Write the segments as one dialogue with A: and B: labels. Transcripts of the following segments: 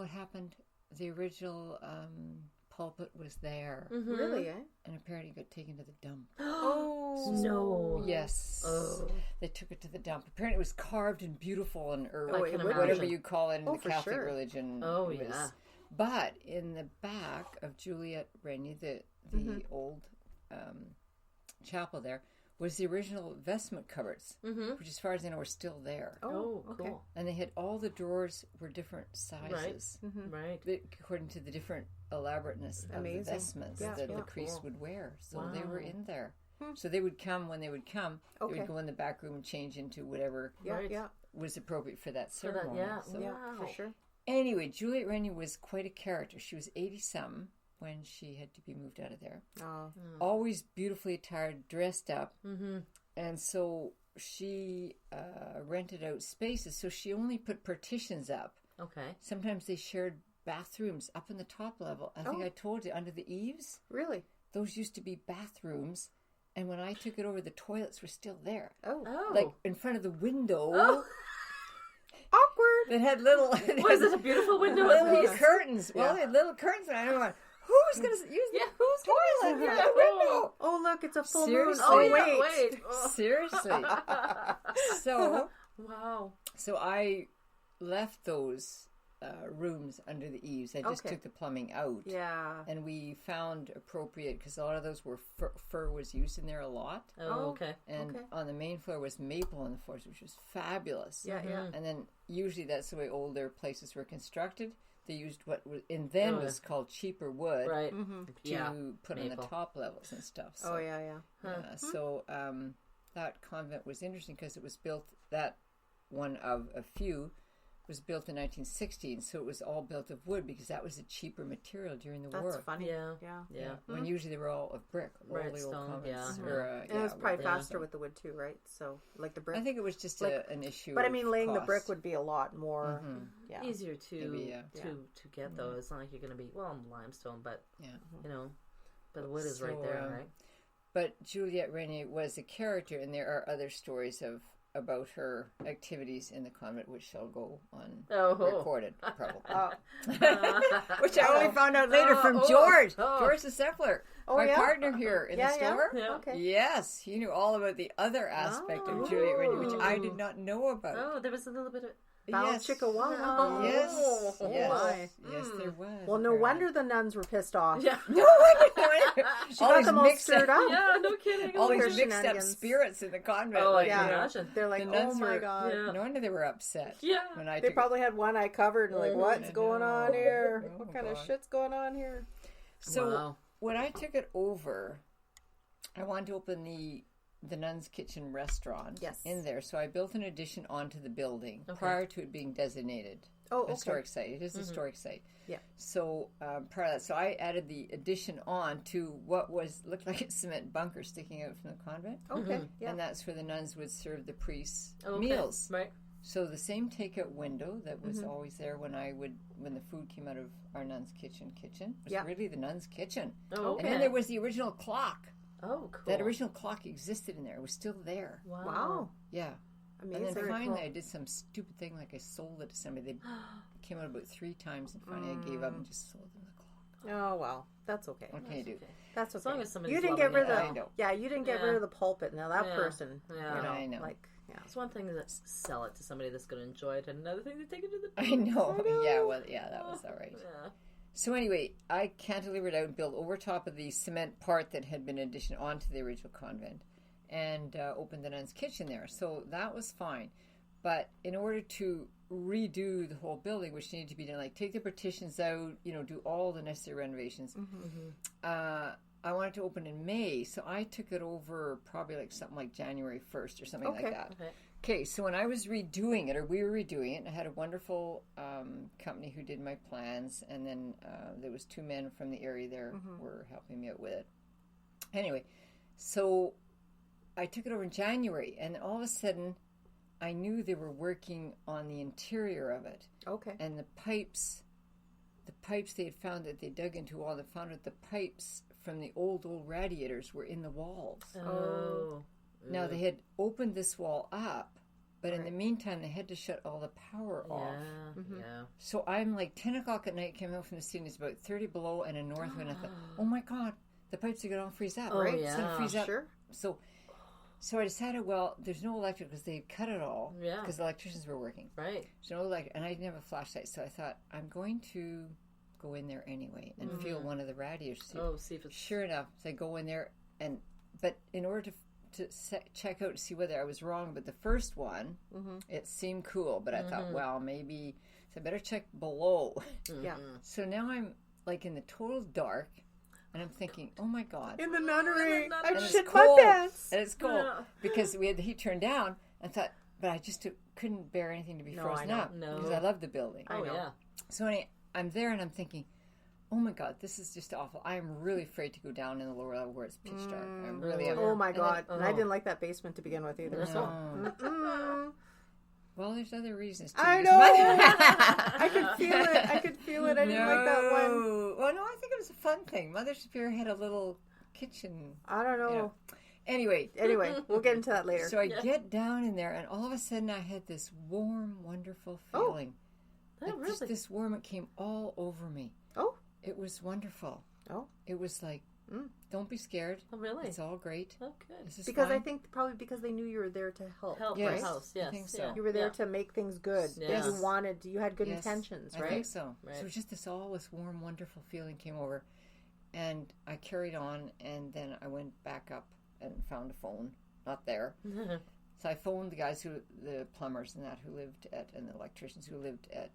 A: what happened. The original pulpit was there.
B: Mm-hmm. Really, eh?
A: And apparently it got taken to the dump.
B: Oh.
C: No.
A: Yes.
C: Oh.
A: They took it to the dump. Apparently it was carved and beautiful and
C: imagine.
A: whatever you call it in the
B: for
A: Catholic
B: sure.
A: religion.
C: Oh,
A: it was,
C: yeah.
A: But in the back of Juliette Renier, the old chapel there, was the original vestment cupboards, which as far as I know are still there.
C: Oh,
B: okay.
C: cool.
A: And they had all the drawers were different sizes.
C: Right.
A: According to the different elaborateness of the vestments that the priest would wear. So they were in there. So they would come when they would come. They would go in the back room and change into whatever was appropriate for that ceremony.
B: For sure.
A: Anyway, Juliette Renier was quite a character. She was 80-something when she had to be moved out of there.
B: Oh.
A: Always beautifully attired, dressed up. Mm-hmm. And so she rented out spaces. So she only put partitions up.
C: Okay.
A: Sometimes they shared bathrooms up in the top level. I think I told you, under the eaves.
B: Really?
A: Those used to be bathrooms. And when I took it over, the toilets were still there.
B: Oh.
A: Like in front of the window.
B: Oh. Awkward.
A: That had little...
C: Was it a beautiful window?
A: Little curtains. Well, they had little curtains. And I don't know, who's going to use the toilet through the window?
B: Oh, look, it's a full
A: Seriously.
B: moon.
C: Oh, wait. Oh.
A: Seriously. So...
C: Wow.
A: So I left those rooms under the eaves. I just took the plumbing out.
B: Yeah.
A: And we found appropriate, because a lot of those were fir was used in there a lot.
C: Oh, okay.
A: And on the main floor was maple on the floors, which was fabulous.
B: Yeah.
A: And then usually that's the way older places were constructed. They used what was, and then was called cheaper wood
C: Right.
A: to put on the top levels and stuff. So, So that convent was interesting because it was built, that one of a few was built in 1916, so it was all built of wood because that was a cheaper material during the war.
B: That's funny.
C: Yeah.
A: When usually they were all of brick, all
C: Right,
A: the old
C: stone,
A: convents.
B: And it was probably faster with the wood too, right? So, like the brick.
A: I think it was just an issue.
B: But I mean, laying the
A: cost.
B: brick would be a lot more.
C: Easier to
A: Maybe,
C: to get though. It's not like you're going to be limestone, but you know, but the wood is right there, right?
A: But Juliette Renier was a character, and there are other stories about her activities in the convent, which shall go on recorded, probably. Which I only found out later from George the Seppler, my partner here in the store.
B: Yeah. Okay.
A: Yes, he knew all about the other aspect of Juliette Renier, which I did not know about.
C: Oh, there was a little bit of...
B: Chickawalla.
A: Yes,
B: my.
A: Yes, there was.
B: Well, no wonder the nuns were pissed off.
C: Yeah.
A: No wonder.
B: She got them all stirred up.
C: Yeah, no kidding.
A: All these mixed up spirits in the convent.
C: Oh,
A: like,
C: I can imagine.
B: They're like,
A: the
B: oh my God.
C: Yeah.
A: No wonder they were upset.
C: Yeah.
A: When I
B: They probably had one eye covered and like, what's going on here?
A: Oh,
B: What kind of shit's going on here?
A: So when I took it over, I wanted to open the Nun's Kitchen restaurant in there. So I built an addition onto the building prior to it being designated a historic site. It is a historic site.
B: Yeah.
A: So prior to that, so I added the addition on to what looked like a cement bunker sticking out from the convent.
B: Okay. Yeah.
A: And that's where the nuns would serve the priests meals.
C: Right.
A: So the same takeout window that was always there when the food came out of our Nun's Kitchen was really the Nun's Kitchen.
C: Oh, okay.
A: And then there was the original clock.
C: Oh, cool.
A: That original clock existed in there. It was still there.
B: Wow.
A: Yeah.
B: Amazing.
A: And then finally I did some stupid thing, like I sold it to somebody. They came out about 3 times, and finally I gave up and just sold them the clock.
B: Oh, well. That's okay.
A: What can you do?
B: That's okay.
C: As long as somebody's
B: you didn't get rid of
A: I know.
B: you didn't get rid of the pulpit. Now that person,
A: I know.
B: like,
C: It's one thing to sell it to somebody that's going to enjoy it, and another thing to take it to the...
A: I know. Yeah, well, that was all right.
C: Yeah.
A: So anyway, I cantilevered out and built over top of the cement part that had been additioned onto the original convent, and opened the Nun's Kitchen there. So that was fine. But in order to redo the whole building, which needed to be done, like take the partitions out, do all the necessary renovations, I wanted to open in May. So I took it over probably like something like January 1st or something like that. Okay, so when I was redoing it, or we were redoing it, I had a wonderful company who did my plans, and then there was 2 men from the area there who were helping me out with it. Anyway, so I took it over in January, and all of a sudden, I knew they were working on the interior of it.
B: Okay.
A: And the pipes they had found that they dug into all, they found that the pipes from the old radiators were in the walls.
C: Oh.
A: Now, they had opened this wall up, But in the meantime, they had to shut all the power off.
C: Yeah.
A: So I'm like 10 o'clock at night, came out from the scene, it's about 30 below and a north wind. I thought, oh my God, the pipes are going to freeze up, right?
C: Yeah.
A: It's going to freeze up.
B: Sure.
A: So I decided, well, there's no electric because they cut it all.
C: Yeah.
A: Because the electricians were working.
C: Right.
A: There's no electric. And I didn't have a flashlight. So I thought, I'm going to go in there anyway and feel one of the radiators.
C: See if it's...
A: Sure enough, so I go in there. But in order to check out to see whether I was wrong, but the first one, it seemed cool. But I thought, well, maybe... So I better check below.
B: Yeah.
A: So now I'm like in the total dark. And I'm thinking, oh my God.
B: In the nunnery. I
A: And
B: shit
A: it's
B: my
A: cold.
B: pants.
A: And it's cold. Because we had the heat turned down. I thought, but I just couldn't bear anything to be frozen up.
C: No.
A: Because I love the building.
C: Oh, yeah.
A: So anyway, I'm there and I'm thinking, oh my God, this is just awful. I am really afraid to go down in the lower level where it's pitch dark. I really am.
B: Oh my God. And I didn't like that basement to begin with either.
A: No. Well, there's other reasons too.
B: I know. I could feel it. I didn't like that one.
A: Well, no, I think it was a fun thing. Mother Superior had a little kitchen.
B: I don't know.
A: You know. Anyway,
B: we'll get into that later.
A: So I get down in there, and all of a sudden I had this warm, wonderful feeling.
C: Really?
A: Just this warm, it came all over me.
B: Oh.
A: It was wonderful.
B: Oh.
A: It was like, don't be scared.
C: Oh, really?
A: It's all great.
C: Oh, good.
A: This is
B: Because
A: fine.
B: I think probably because they knew you were there to help.
A: Yes.
C: the house, yes.
A: I think so.
B: You were there to make things good.
C: Yes.
B: You had good intentions, right?
A: I think so.
C: Right.
A: So it was just this warm, wonderful feeling came over. And I carried on, and then I went back up and found a phone. Not there. So I phoned the guys the plumbers and that who lived at, and the electricians who lived at,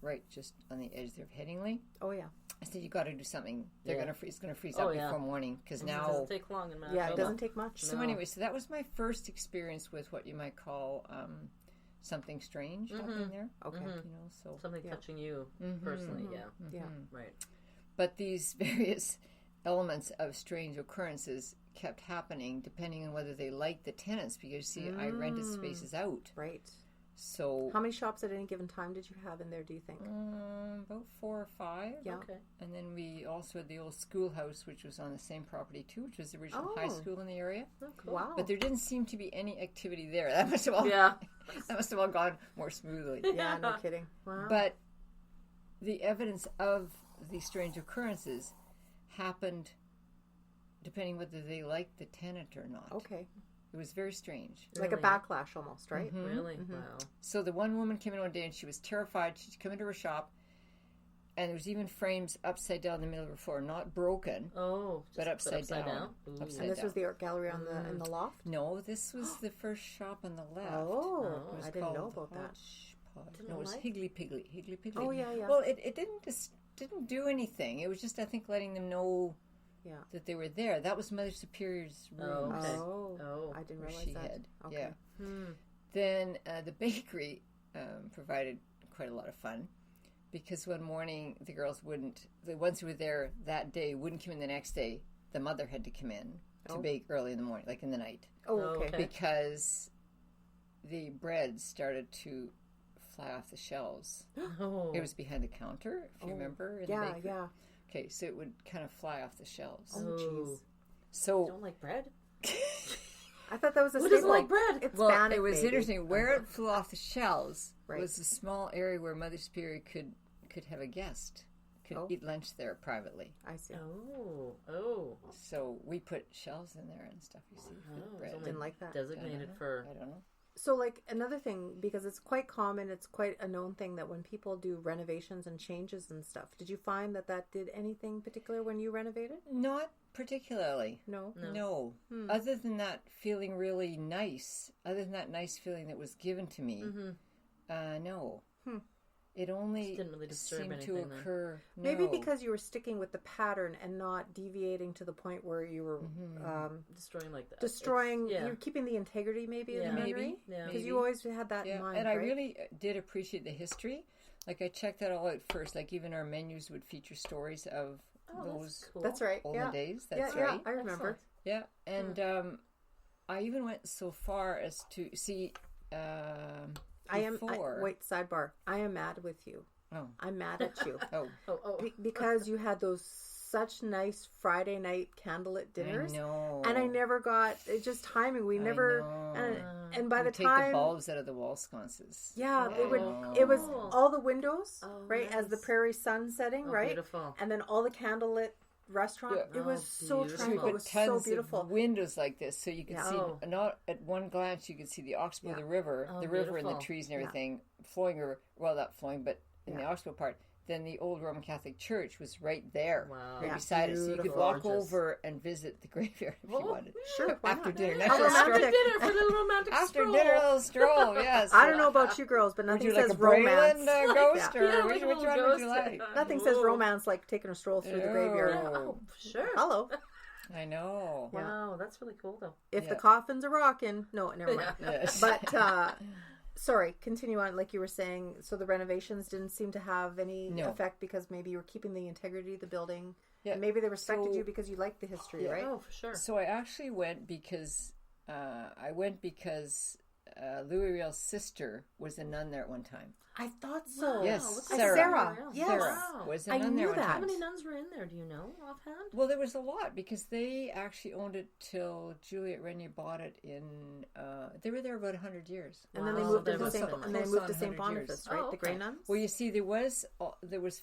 A: right just on the edge there of Headingley.
B: Oh, yeah.
A: I said, you got to do something. It's going to freeze
C: Oh,
A: up
C: yeah.
A: before morning, because now...
C: It doesn't take long in Manitoba.
B: Yeah, it doesn't take much.
A: So anyway, so that was my first experience with what you might call something strange up in there.
B: Okay.
A: You know, so...
C: Something touching you personally, yeah. Right.
A: But these various elements of strange occurrences kept happening depending on whether they liked the tenants, because, see, I rented spaces out.
B: Right.
A: So...
B: How many shops at any given time did you have in there, do you think?
A: About 4 or 5.
B: Yeah.
C: Okay.
A: And then we also had the old schoolhouse, which was on the same property too, which was the original high school in the area.
C: Oh, cool.
B: Wow.
A: But there didn't seem to be any activity there. That must have all gone more smoothly.
B: Yeah, no kidding. Wow.
A: But the evidence of these strange occurrences happened depending whether they liked the tenant or not.
B: Okay.
A: It was very strange.
B: Like a backlash almost, right?
C: Really? Wow.
A: So the one woman came in one day and she was terrified. She'd come into her shop, and there was even frames upside down in the middle of the floor, not broken, but upside down.
B: And this was the art gallery on in the loft?
A: No, this was the first shop on the left.
B: Oh,
A: It was
B: I didn't know
A: called
B: about that.
A: Hodgepodge. No, it was Higgly Piggly. Higgly Piggly.
B: Oh, yeah, yeah.
A: Well, it didn't do anything. It was just, I think, letting them know that they were there. That was Mother Superior's room.
B: I didn't realize
A: she
B: that.
A: had.
B: Okay.
A: Yeah. Then the bakery provided quite a lot of fun, because one morning the girls the ones who were there that day wouldn't come in the next day. The mother had to come in to bake early in the morning, like in the night.
B: Oh, okay.
A: Because the bread started to fly off the shelves. It was behind the counter, if you remember. In the bakery.
B: Yeah.
A: Okay, so it would kind of fly off the shelves.
B: Oh, jeez.
A: So
C: You don't like bread?
B: I thought that was a
C: Who
B: staple.
C: doesn't like bread?
B: It's
A: well,
B: Bannock,
A: it was
B: baby.
A: interesting. Where it flew off the shelves
B: Right.
A: was a small area where Mother Superior could have a guest, could eat lunch there privately.
B: I see.
C: Oh.
A: So we put shelves in there and stuff, you see, for bread.
B: Didn't like that.
C: Designated for...
A: I don't know.
B: So, like, another thing, because it's quite common, it's quite a known thing that when people do renovations and changes and stuff, did you find that did anything particular when you renovated?
A: Not particularly.
B: No.
A: Other than that feeling really nice, other than that nice feeling that was given to me, no. It only
C: didn't really disturb
A: seemed to
C: anything,
A: occur.
B: Maybe because you were sticking with the pattern and not deviating to the point where you were
C: destroying like that.
B: You're keeping the integrity maybe of the nunnery. Because you always had that in mind,
A: and
B: right?
A: I really did appreciate the history. Like, I checked that all out first. Like, even our menus would feature stories of those
B: That's right.
A: olden days. That's right.
B: Yeah, I remember.
A: Yeah, and I even went so far as to see
B: wait, sidebar. I am mad with you.
A: Oh.
B: I'm mad at you.
A: Oh.
B: Because you had those such nice Friday night candlelit dinners.
A: I know.
B: And I never got, it's just timing. We never, and by the
A: take
B: time.
A: the bulbs out of the wall sconces.
B: Yeah,
C: Oh.
B: it was all the windows, right,
C: nice.
B: as the prairie sun setting, right?
C: Beautiful.
B: And then all the candlelit restaurant.
A: Yeah.
B: It was so
C: Beautiful.
B: tranquil. It was so
A: Tons
B: beautiful.
A: of windows like this, so you could see,
C: Oh.
A: not at one glance, you could see the Oxbow, the river, and the
C: beautiful.
A: trees and everything, flowing river. Well, not flowing, but in the Oxbow part. Then the old Roman Catholic Church was right there, right beside it. So you could walk over and visit the graveyard if you wanted.
B: Sure,
A: after dinner.
C: After dinner for a little romantic
A: After
C: stroll.
A: dinner, a little stroll. Yes.
B: I don't know about you girls, but nothing
A: Would you
B: says
A: like a
B: romance.
A: Braylon ghost, or
C: Yeah,
A: which
C: like a
A: one
C: little
A: would you
C: ghost.
A: like?
B: Nothing says romance like taking a stroll through the graveyard.
C: Oh, sure.
B: Hello.
A: I know.
C: Wow, that's really cool though.
B: If the coffins are rocking, no, never mind.
A: Yes.
B: But sorry, continue on. Like you were saying, so the renovations didn't seem to have any effect because maybe you were keeping the integrity of the building. Yeah. And maybe they respected you because you liked the history, right?
C: Oh, for sure.
A: So I actually went because Louis Riel's sister was a nun there at one time.
B: I thought so.
A: Yes,
B: Sarah. Yes.
A: Sarah was a nun there one time.
C: How many nuns were in there? Do you know offhand?
A: Well, there was a lot because they actually owned it till Juliet Renier bought it in. They were there about 100 years,
B: and then they moved to St. Boniface, right? The Grey Nuns.
A: Well, you see, there was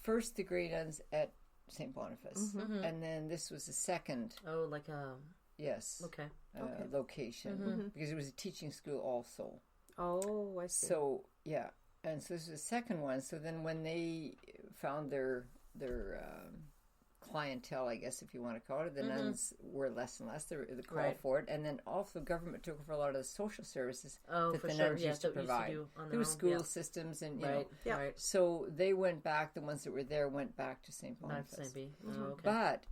A: first the Grey Nuns at St. Boniface, and then this was the second.
C: Oh, like a
A: location because it was a teaching school also.
B: Oh, I see.
A: So yeah. And so this was the second one. So then when they found their clientele, I guess if you want to call it, the nuns were less and less. The call for it. And then also government took over a lot of the social services that the nuns used to provide. There were school systems and, you know.
B: Right.
A: So they went back, the ones that were there went back to St. Boniface. But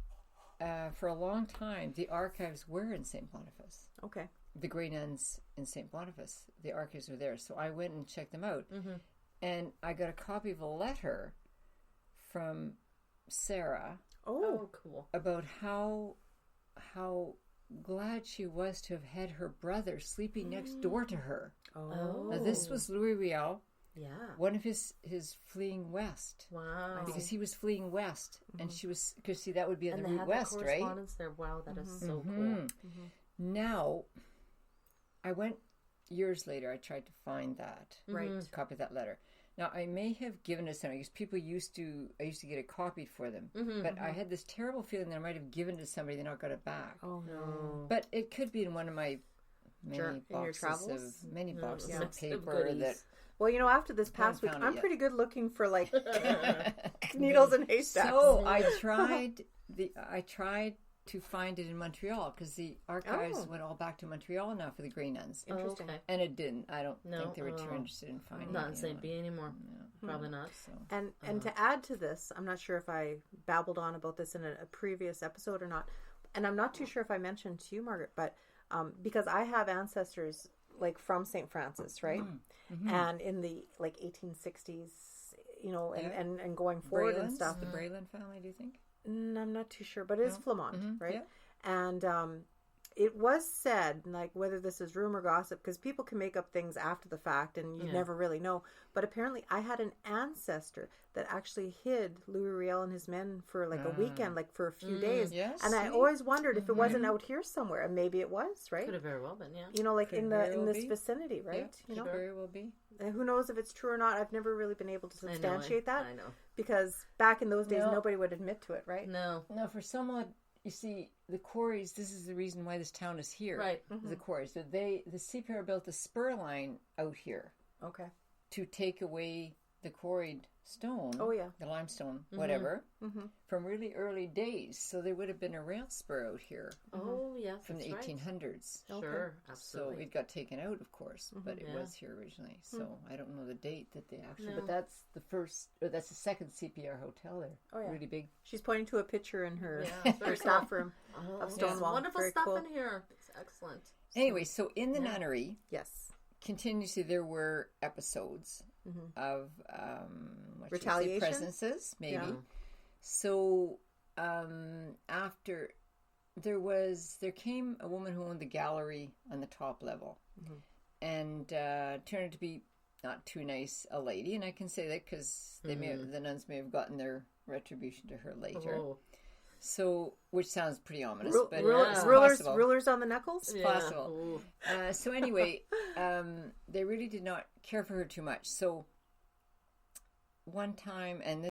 A: for a long time, the archives were in St. Boniface.
B: Okay.
A: The Grey Nuns in St. Boniface. The archives were there. So I went and checked them out. And I got a copy of a letter from Sarah.
C: Oh, cool.
A: About how glad she was to have had her brother sleeping next door to her.
B: Oh.
A: Now this was Louis Riel.
C: Yeah.
A: One of his fleeing west.
C: Wow.
A: Because he was fleeing west. And she was, because see, that would be on the route west, right?
C: And they had the correspondence there. Wow, that is so cool.
A: Now, I went years later, I tried to find that.
B: Right.
A: Copy of that letter. Now, I may have given it to somebody because people I used to get it copied for them. But I had this terrible feeling that I might have given it to somebody and not got it back.
B: Oh, no.
A: But it could be in one of my many boxes of paper that...
B: Well, you know, after this past week, I'm pretty good looking for, like, needles and haystacks.
A: So I tried to find it in Montreal because the archives went all back to Montreal now for the Grey Nuns.
B: Interesting.
A: And it didn't. I don't think they were too interested in finding it.
C: Not in St. B anymore. No. Probably not.
A: So.
B: And to add to this, I'm not sure if I babbled on about this in a previous episode or not, and I'm not too sure if I mentioned to you, Margaret, but because I have ancestors like from St. Francis, right? And in the like 1860s, you know, and going forward and stuff.
A: The Braylon family, do you think?
B: I'm not too sure, but it is Flamand, right? Yeah. And it was said, like, whether this is rumor, gossip, because people can make up things after the fact and you never really know. But apparently I had an ancestor that actually hid Louis Riel and his men for like a weekend, like for a few days.
A: Yes,
B: and I always wondered if it wasn't out here somewhere, and maybe it was, right?
C: Could have very well been, yeah.
B: You know, like in this vicinity, right?
A: Yeah,
B: you know,
A: very well be.
B: And who knows if it's true or not? I've never really been able to substantiate that.
C: I know.
B: Because back in those days, nobody would admit to it, right?
C: No.
A: No, for someone, you see, the quarries, this is the reason why this town is here.
C: Right.
A: The quarries. So the CPR built a spur line out here.
B: Okay.
A: To take away the quarried stone.
B: Oh, yeah.
A: The limestone, whatever. From really early days. So there would have been a rail spur out here.
C: Oh, yes.
A: From the 1800s.
C: Right. Sure, absolutely.
A: So it got taken out, of course, but it was here originally. So I don't know the date that they actually, but that's the second CPR hotel there. Oh, yeah. Really big.
B: She's pointing to a picture in her, her staff room of Stonewall.
C: Wonderful
B: Very
C: stuff
B: cool.
C: in here. It's excellent.
A: Anyway, so in the nunnery,
B: yes,
A: continuously there were episodes of
B: retaliation,
A: presences, maybe. Yeah. So after there came a woman who owned the gallery on the top level, and turned out to be not too nice a lady, and I can say that because the nuns may have gotten their retribution to her later. So, which sounds pretty ominous, but it's possible.
B: Rulers on the knuckles?
A: It's possible. So anyway, they really did not care for her too much. So one time, and